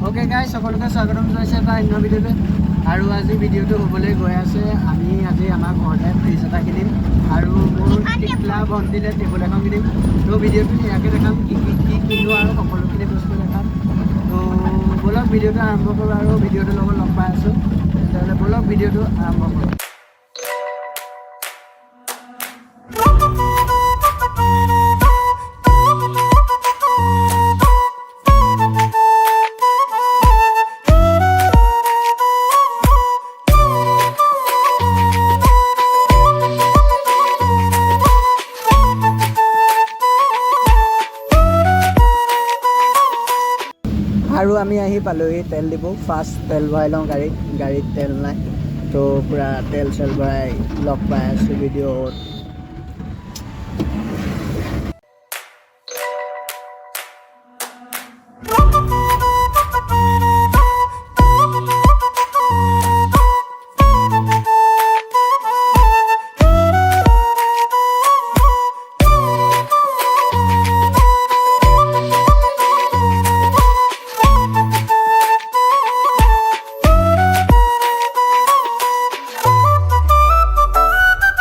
Okay guys সকলোকে স্বাগতম জনাইছে এটা অন্য ভিডিঅ'তে আৰু আজি ভিডিঅ'টো হ'বলৈ গৈ আছে আমি আজি আমাৰ ঘৰতে ফ্ৰিজ এটা কিনিম আৰু মোৰ টিকলা ভণ্টিলে টেবুল এখন কিনিম তো ভিডিঅ'টো ইয়াকে দেখাম কি কিনো আৰু সকলোখিনি বস্তু দেখাম তো বলক ভিডিঅ'টো আৰম্ভ কৰোঁ আৰু ভিডিঅ'টোৰ লগত লগ পাই আছোঁ তেতিয়াহ'লে বলক ভিডিঅ'টো আৰম্ভ কৰোঁ আৰু আমি আহি পালোহি তেল দিব ফাৰ্ষ্ট তেল ভৰাই লওঁ গাড়ীত তেল নাই তো পুৰা তেল চেল ভৰাই লগ পাই আছোঁ ভিডিঅ'ত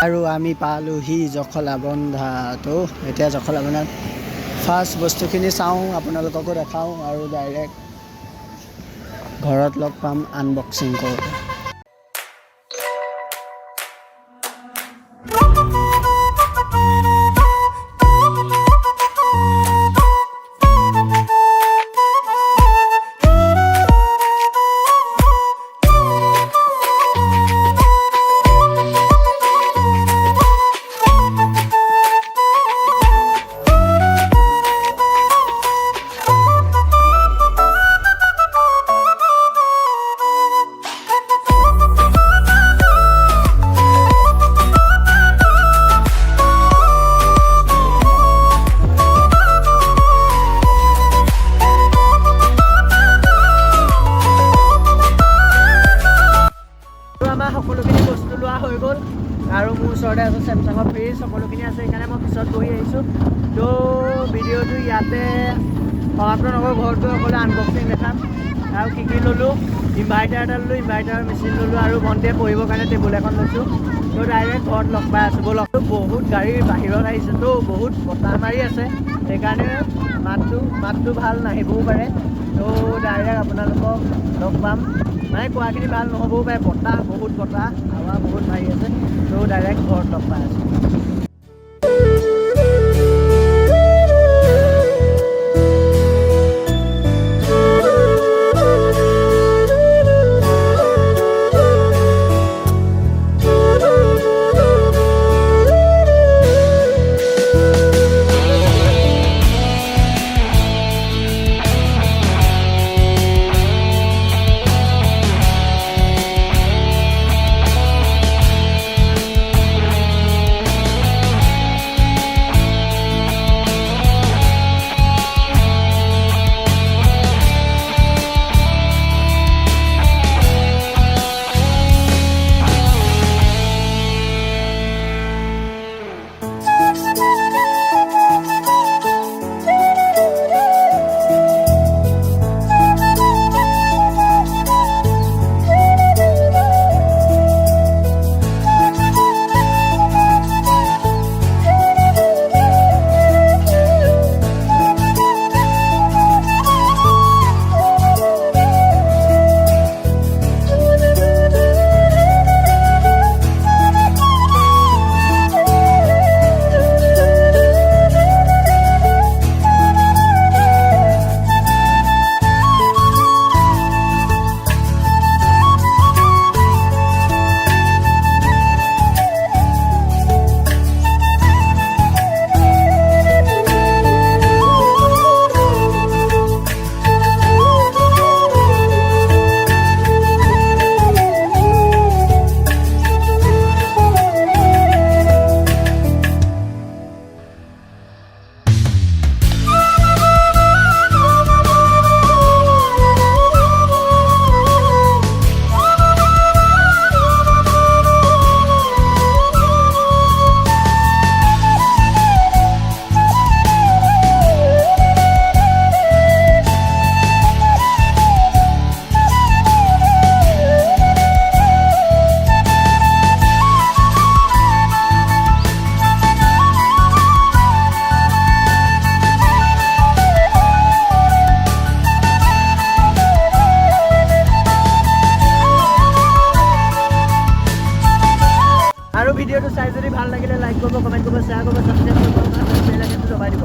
আৰু আমি পালোহি জখলাবন্ধা তো এতিয়া জখলাবন্ধাত ফাৰ্ষ্ট বস্তুখিনি চাওঁ আপোনালোককো দেখাওঁ আৰু ডাইৰেক্ট ঘৰত লগ পাম আনবক্সিং কৰোঁতে সকলোখিনি বস্তু লোৱা হৈ গ'ল আৰু মোৰ ওচৰতে আছে চেমচাঙৰ ফ্ৰিজ সকলোখিনি আছে সেইকাৰণে মই পিছত বহি আহিছোঁ তো ভিডিঅ'টো ইয়াতে সমাপ্ত নকৰোঁ ঘৰটো সকলোৱে আনবক্সিং দেখাম আৰু কি ল'লোঁ ইনভাৰ্টাৰ এটা ল'লোঁ ইনভাৰ্টাৰ মেচিন ল'লোঁ আৰু ভণ্টিয়ে পঢ়িবৰ কাৰণে টেবুল এখন লৈছোঁ তো ডাইৰেক্ট ঘৰত লগ পাই আছোঁ ব'লক বহুত গাড়ী বাহিৰত আহিছে তো বহুত বতাহ মাৰি আছে সেইকাৰণে মাতটো ভাল নাহিবও পাৰে তো ডাইৰেক্ট আপোনালোকক লগ পাম মানে কোৱাখিনি ভাল নহ'বও পাৰে বতাহ বহুত বতাহ হাৱা বহুত মাৰি আছে তো ডাইৰেক্ট ঘৰত লগ পাই আছোঁ চাই যদি ভাল লাগিলে লাইক কৰিব, কমেণ্ট কৰিব, শ্বেয়াৰ কৰিব, ছাবস্ক্ৰাইব কৰিব, বেল আইকনটো দবাই দিব।